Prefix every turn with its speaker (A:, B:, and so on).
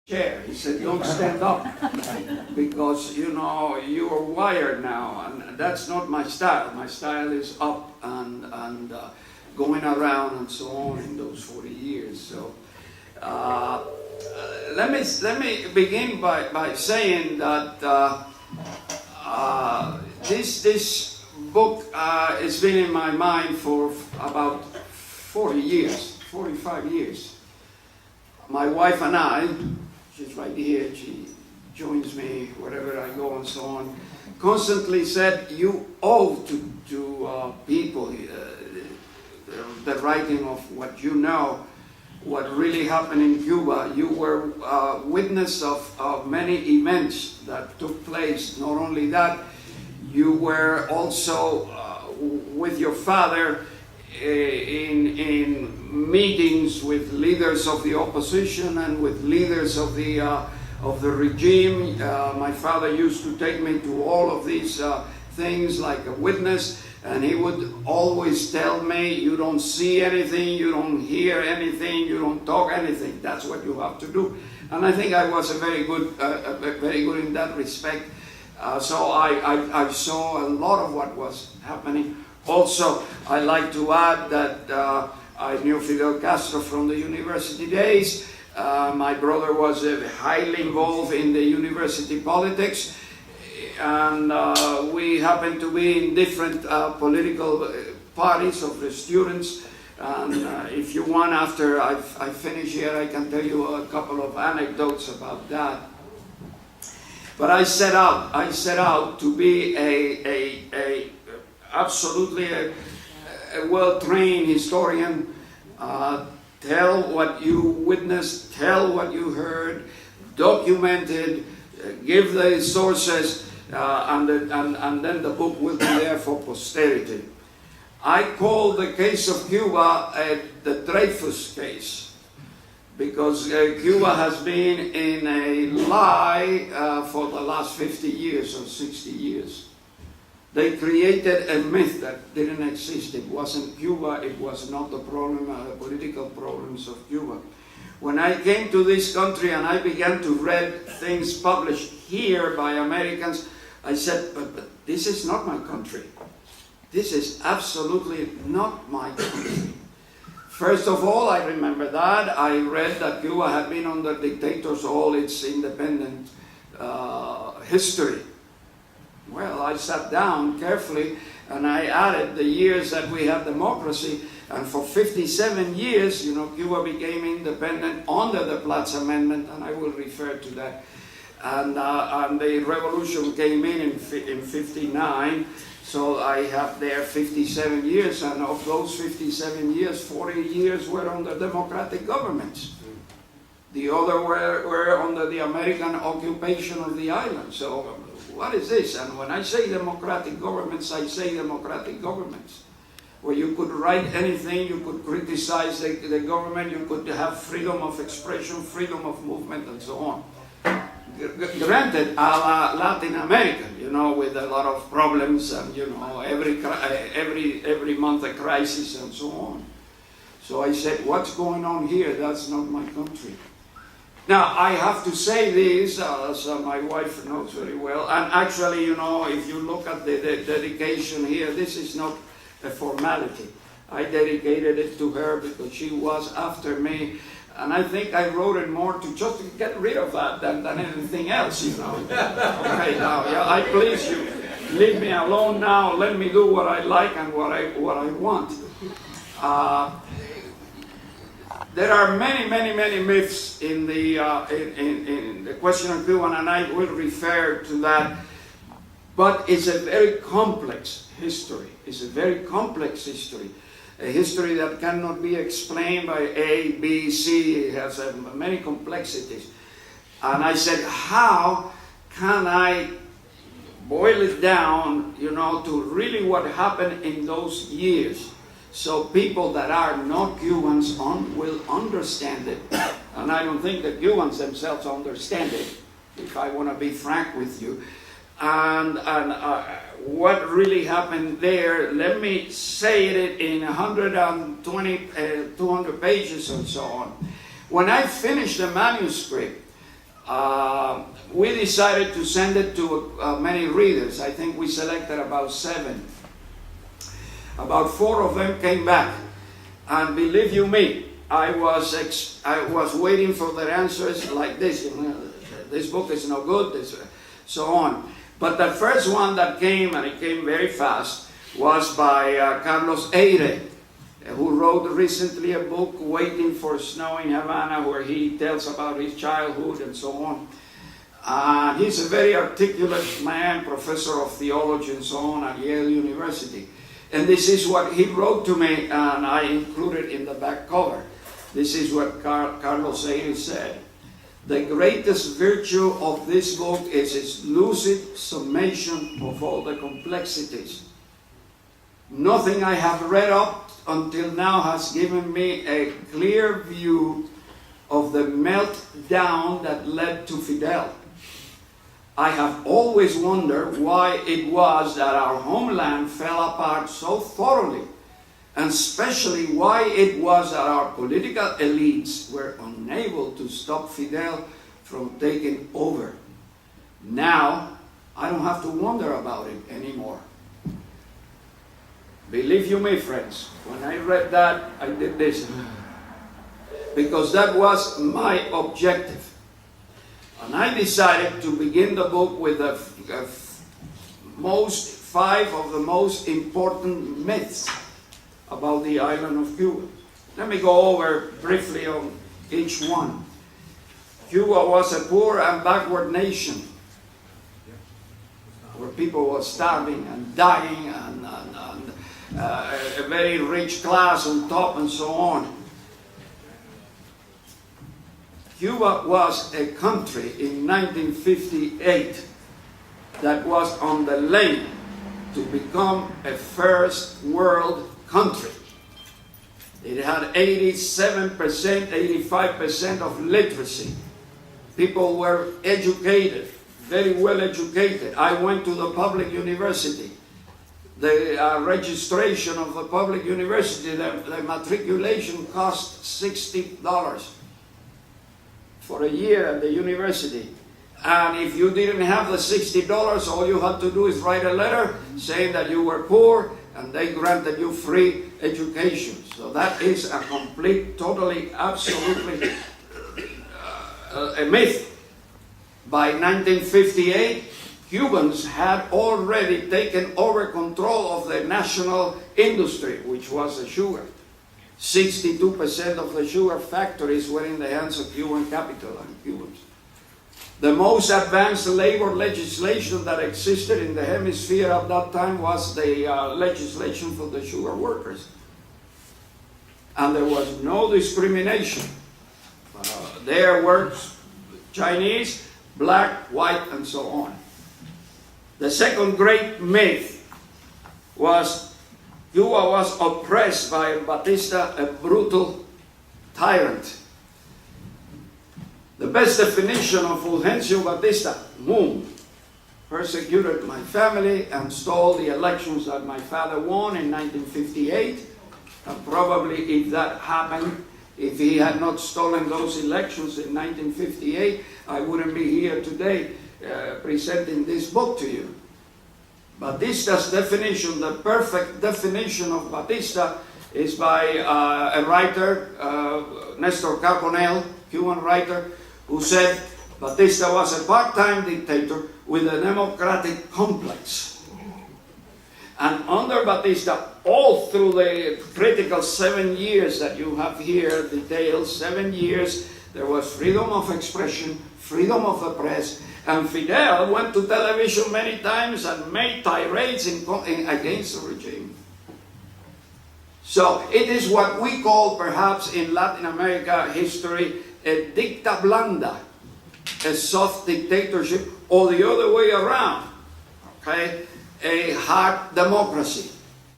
A: chair. He said, don't stand up because, you know, you are wired now, and that's not my style. My style is up and going around and so on in those 40 years. So let me begin by saying that this book has been in my mind for about 45 years. My wife and I, she's right here, she joins me wherever I go and so on, constantly said, you owe to people the writing of what you know, what really happened in Cuba. You were witness of many events that took place. Not only that, you were also with your father in meetings with leaders of the opposition and with leaders of the regime. My father used to take me to all of these things like a witness, and he would always tell me, you don't see anything, you don't hear anything, you don't talk anything. That's what you have to do. And I think I was very good in that respect. So I saw a lot of what was happening. Also, I like to add that I knew Fidel Castro from the university days. My brother was highly involved in the university politics, and we happened to be in different political parties of the students. And if you want, after I finish here, I can tell you a couple of anecdotes about that. But I set out to be absolutely a well-trained historian. Tell what you witnessed, tell what you heard, document it, give the sources, and then the book will be there for posterity. I call the case of Cuba the Dreyfus case, because Cuba has been in a lie for the last 50 years or 60 years. They created a myth that didn't exist. It wasn't Cuba, it was not the problem, the political problems of Cuba. When I came to this country and I began to read things published here by Americans, I said, but this is not my country. This is absolutely not my country. First of all, I remember that. I read that Cuba had been under dictators all its independent history. Well, I sat down carefully and I added the years that we had democracy, and for 57 years, you know, Cuba became independent under the Platts Amendment, and I will refer to that. And the revolution came in 59, so I have there 57 years, and of those 57 years, 40 years were under democratic governments. The other were under the American occupation of the island. So what is this? And when I say democratic governments, I say democratic governments, where you could write anything, you could criticize the government, you could have freedom of expression, freedom of movement, and so on. Granted, a la Latin America, you know, with a lot of problems and, you know, every month a crisis and so on. So I said, what's going on here? That's not my country. Now, I have to say this, as my wife knows very well, and actually, you know, if you look at the dedication here, this is not a formality. I dedicated it to her because she was after me, and I think I wrote it more to just get rid of that than anything else, you know. Okay, now, yeah, I please you. Leave me alone now, let me do what I like and what I want. There are many myths in the question of Cuba, and I will refer to that. But it's a very complex history. It's a very complex history. A history that cannot be explained by A, B, C. It has many complexities. And I said, how can I boil it down, you know, to really what happened in those years? So people that are not Cubans will understand it. And I don't think the Cubans themselves understand it, if I want to be frank with you. And what really happened there, let me say it in 120, 200 pages and so on. When I finished the manuscript, we decided to send it to many readers. I think we selected about 7. About 4 of them came back. And believe you me, I was waiting for their answers like this. You know, this book is no good, so on. But the first one that came, and it came very fast, was by Carlos Eire, who wrote recently a book, Waiting for Snow in Havana, where he tells about his childhood and so on. He's a very articulate man, professor of theology and so on at Yale University. And this is what he wrote to me, and I included in the back cover. This is what Carlos Eire said. The greatest virtue of this book is its lucid summation of all the complexities. Nothing I have read up until now has given me a clear view of the meltdown that led to Fidel. I have always wondered why it was that our homeland fell apart so thoroughly, and especially why it was that our political elites were unable to stop Fidel from taking over. Now, I don't have to wonder about it anymore. Believe you me, friends, when I read that, I did this. Because that was my objective. And I decided to begin the book with the 5 of the most important myths about the island of Cuba. Let me go over briefly on each one. Cuba was a poor and backward nation where people were starving and dying, and a very rich class on top and so on. Cuba was a country in 1958 that was on the lane to become a first world country. It had 87%, 85% of literacy. People were educated, very well educated. I went to the public university. The registration of the public university, the matriculation cost $60 for a year at the university. And if you didn't have the $60, all you had to do is write a letter saying that you were poor, and they granted you free education. So that is a complete, totally, absolutely a myth. By 1958, Cubans had already taken over control of the national industry, which was the sugar. 62% of the sugar factories were in the hands of Cuban capital and Cubans. The most advanced labor legislation that existed in the hemisphere at that time was the legislation for the sugar workers. And there was no discrimination. There were Chinese, black, white, and so on. The second great myth was Cuba was oppressed by Batista, a brutal tyrant. The best definition of Fulgencio Batista, persecuted my family and stole the elections that my father won in 1958. And probably if that happened, if he had not stolen those elections in 1958, I wouldn't be here today presenting this book to you. Batista's definition, the perfect definition of Batista, is by a writer, Nestor Carbonell, Cuban writer, who said Batista was a part-time dictator with a democratic complex. And under Batista, all through the critical 7 years that you have here detailed, 7 years, there was freedom of expression, freedom of the press, and Fidel went to television many times and made tirades against the regime. So it is what we call, perhaps in Latin America history, a dicta blanda, a soft dictatorship, or the other way around, okay, a hard democracy.